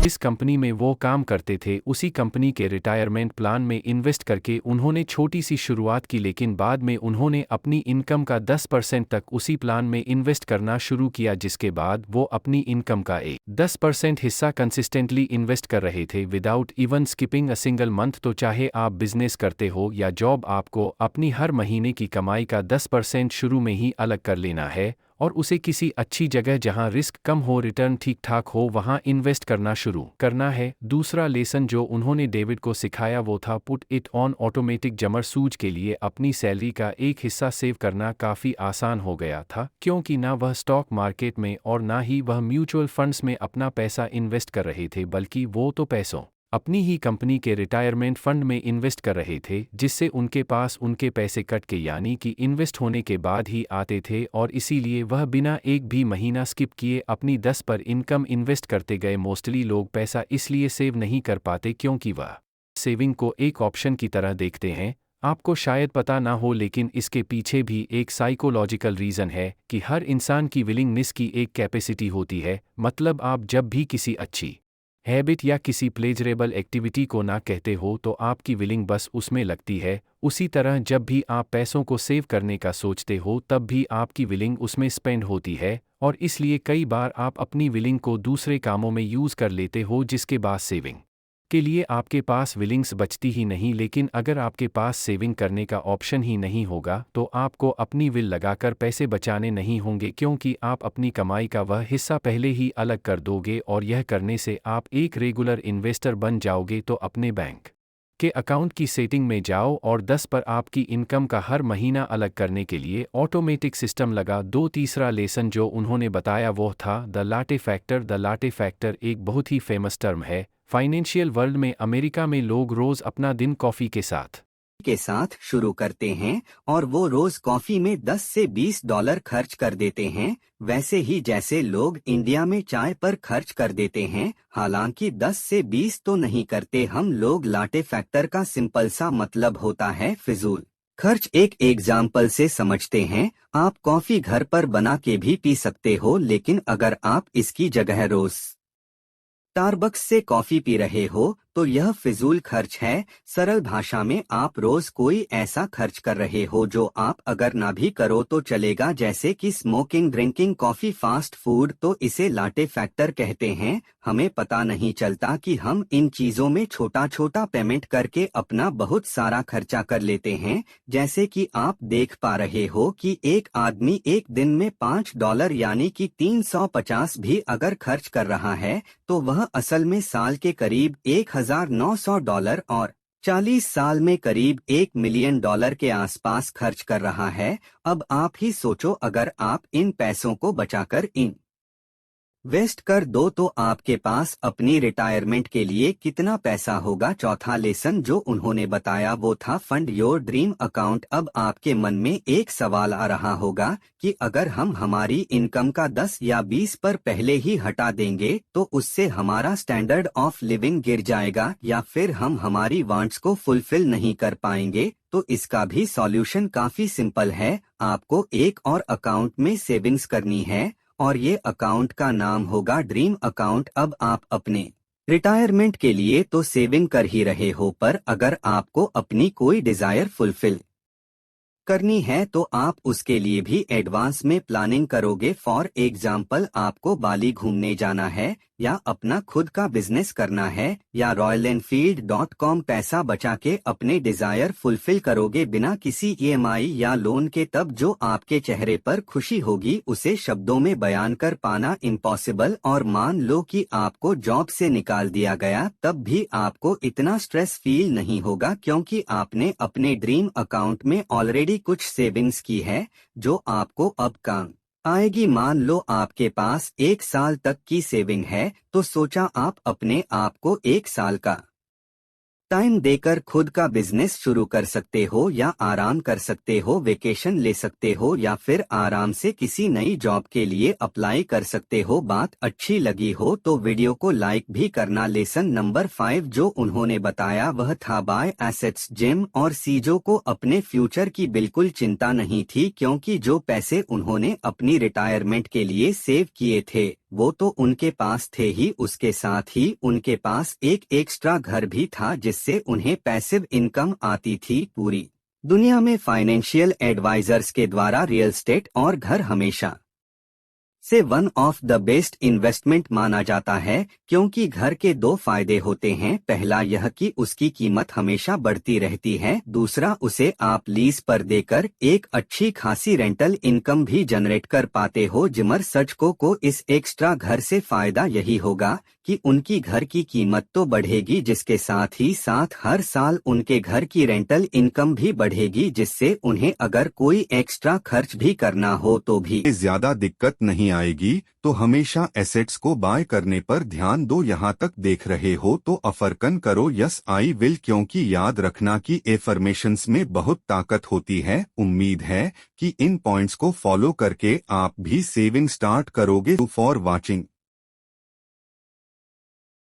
जिस कंपनी में वो काम करते थे उसी कंपनी के रिटायरमेंट प्लान में इन्वेस्ट करके उन्होंने छोटी सी शुरुआत की, लेकिन बाद में उन्होंने अपनी इनकम का 10% तक उसी प्लान में इन्वेस्ट करना शुरू किया, जिसके बाद वो अपनी इनकम का एक 10% हिस्सा कंसिस्टेंटली इन्वेस्ट कर रहे थे without even skipping a single month. तो चाहे आप बिजनेस करते हो या जॉब, आपको अपनी हर महीने की कमाई का 10% शुरू में ही अलग कर लेना है और उसे किसी अच्छी जगह जहां रिस्क कम हो, रिटर्न ठीक ठाक हो, वहां इन्वेस्ट करना शुरू करना है। दूसरा लेसन जो उन्होंने डेविड को सिखाया वो था पुट इट ऑन ऑटोमेटिक। जमर सूज के लिए अपनी सैलरी का एक हिस्सा सेव करना काफ़ी आसान हो गया था, क्योंकि ना वह स्टॉक मार्केट में और ना ही वह म्यूचुअल फंड्स में अपना पैसा इन्वेस्ट कर रहे थे, बल्कि वो तो पैसों अपनी ही कंपनी के रिटायरमेंट फंड में इन्वेस्ट कर रहे थे, जिससे उनके पास उनके पैसे कट के यानी कि इन्वेस्ट होने के बाद ही आते थे, और इसीलिए वह बिना एक भी महीना स्किप किए अपनी 10 पर इनकम इन्वेस्ट करते गए। मोस्टली लोग पैसा इसलिए सेव नहीं कर पाते क्योंकि वह सेविंग को एक ऑप्शन की तरह देखते हैं। आपको शायद पता ना हो, लेकिन इसके पीछे भी एक साइकोलॉजिकल रीज़न है कि हर इंसान की विलिंगनेस की एक कैपेसिटी होती है। मतलब आप जब भी किसी अच्छी हैबिट या किसी प्लेजरेबल एक्टिविटी को ना कहते हो तो आपकी विलिंग बस उसमें लगती है। उसी तरह जब भी आप पैसों को सेव करने का सोचते हो तब भी आपकी विलिंग उसमें स्पेंड होती है, और इसलिए कई बार आप अपनी विलिंग को दूसरे कामों में यूज़ कर लेते हो, जिसके बाद सेविंग के लिए आपके पास विलिंग्स बचती ही नहीं। लेकिन अगर आपके पास सेविंग करने का ऑप्शन ही नहीं होगा तो आपको अपनी विल लगाकर पैसे बचाने नहीं होंगे, क्योंकि आप अपनी कमाई का वह हिस्सा पहले ही अलग कर दोगे, और यह करने से आप एक रेगुलर इन्वेस्टर बन जाओगे। तो अपने बैंक के अकाउंट की सेटिंग में जाओ और 10 पर आपकी इनकम का हर महीना अलग करने के लिए ऑटोमेटिक सिस्टम लगा दो। तीसरा लेसन जो उन्होंने बताया वो था the latte factor. The latte factor एक बहुत ही फेमस टर्म है फाइनेंशियल वर्ल्ड में। अमेरिका में लोग रोज अपना दिन कॉफ़ी के साथ शुरू करते हैं और वो रोज कॉफी में 10 से $20 खर्च कर देते हैं, वैसे ही जैसे लोग इंडिया में चाय पर खर्च कर देते हैं। हालांकि 10 से 20 तो नहीं करते हम लोग। लाटे फैक्टर का सिंपल सा मतलब होता है फिजूल खर्च। एक एग्जाम्पल से समझते हैं। आप कॉफी घर पर बना के भी पी सकते हो, लेकिन अगर आप इसकी जगह रोज स्टारबक्स से कॉफी पी रहे हो तो यह फिजूल खर्च है। सरल भाषा में आप रोज कोई ऐसा खर्च कर रहे हो जो आप अगर ना भी करो तो चलेगा, जैसे कि smoking, drinking, coffee, fast food. तो इसे लाटे फैक्टर कहते हैं। हमें पता नहीं चलता कि हम इन चीजों में छोटा छोटा पेमेंट करके अपना बहुत सारा खर्चा कर लेते हैं। जैसे कि आप देख पा रहे हो कि एक आदमी एक दिन में $5 यानी कि 350 भी अगर खर्च कर रहा है तो वह असल में साल के करीब $1,900 और 40 साल में करीब $1,000,000 के आसपास खर्च कर रहा है। अब आप ही सोचो, अगर आप इन पैसों को बचाकर इन वेस्ट कर दो तो आपके पास अपनी रिटायरमेंट के लिए कितना पैसा होगा। चौथा लेसन जो उन्होंने बताया वो था फंड योर ड्रीम अकाउंट। अब आपके मन में एक सवाल आ रहा होगा कि अगर हम हमारी इनकम का 10 या 20 पर पहले ही हटा देंगे तो उससे हमारा स्टैंडर्ड ऑफ लिविंग गिर जाएगा, या फिर हम हमारी वांट्स को फुलफिल नहीं कर पाएंगे। तो इसका भी सॉल्यूशन काफी सिंपल है। आपको एक और अकाउंट में सेविंग्स करनी है और ये अकाउंट का नाम होगा ड्रीम अकाउंट। अब आप अपने रिटायरमेंट के लिए तो सेविंग कर ही रहे हो, पर अगर आपको अपनी कोई डिजायर फुलफिल करनी है तो आप उसके लिए भी एडवांस में प्लानिंग करोगे। फॉर एग्जाम्पल, आपको बाली घूमने जाना है, या अपना खुद का बिजनेस करना है, या royalenfield.com पैसा बचा के अपने डिजायर फुलफिल करोगे बिना किसी ईएमआई या लोन के। तब जो आपके चेहरे पर खुशी होगी उसे शब्दों में बयान कर पाना इम्पॉसिबल। और मान लो कि आपको जॉब से निकाल दिया गया, तब भी आपको इतना स्ट्रेस फील नहीं होगा, क्योंकि आपने अपने ड्रीम अकाउंट में ऑलरेडी कुछ सेविंग्स की है जो आपको अब काम आएगी। मान लो आपके पास 1 साल तक की सेविंग है, तो सोचा आप अपने आप को 1 साल का टाइम देकर खुद का बिजनेस शुरू कर सकते हो या आराम कर सकते हो, वेकेशन ले सकते हो या फिर आराम से किसी नई जॉब के लिए अप्लाई कर सकते हो। बात अच्छी लगी हो तो वीडियो को लाइक भी करना। लेसन नंबर 5 जो उन्होंने बताया वह था बाय एसेट्स। जिम और सीजो को अपने फ्यूचर की बिल्कुल चिंता नहीं थी, क्योंकि जो पैसे उन्होंने अपनी रिटायरमेंट के लिए सेव किए थे वो तो उनके पास थे ही, उसके साथ ही उनके पास एक एक्स्ट्रा घर भी था जिससे उन्हें पैसिव इनकम आती थी। पूरी दुनिया में फाइनेंशियल एडवाइजर्स के द्वारा रियल एस्टेट और घर हमेशा से one of the best investment माना जाता है, क्योंकि घर के दो फायदे होते हैं। पहला यह कि उसकी कीमत हमेशा बढ़ती रहती है, दूसरा उसे आप लीज पर देकर एक अच्छी खासी रेंटल इनकम भी जनरेट कर पाते हो। जिमर सर्चको को इस एक्स्ट्रा घर से फायदा यही होगा कि उनकी घर की कीमत तो बढ़ेगी, जिसके साथ ही साथ हर साल उनके घर की रेंटल इनकम भी बढ़ेगी, जिससे उन्हें अगर कोई एक्स्ट्रा खर्च भी करना हो तो भी ज्यादा दिक्कत नहीं आएगी। तो हमेशा एसेट्स को बाय करने पर ध्यान दो। यहाँ तक देख रहे हो तो अफरकन करो यस आई विल, क्योंकि याद रखना कि एफर्मेशंस में बहुत ताकत होती है। उम्मीद है कि इन पॉइंट्स को फॉलो करके आप भी सेविंग स्टार्ट करोगे। For watching.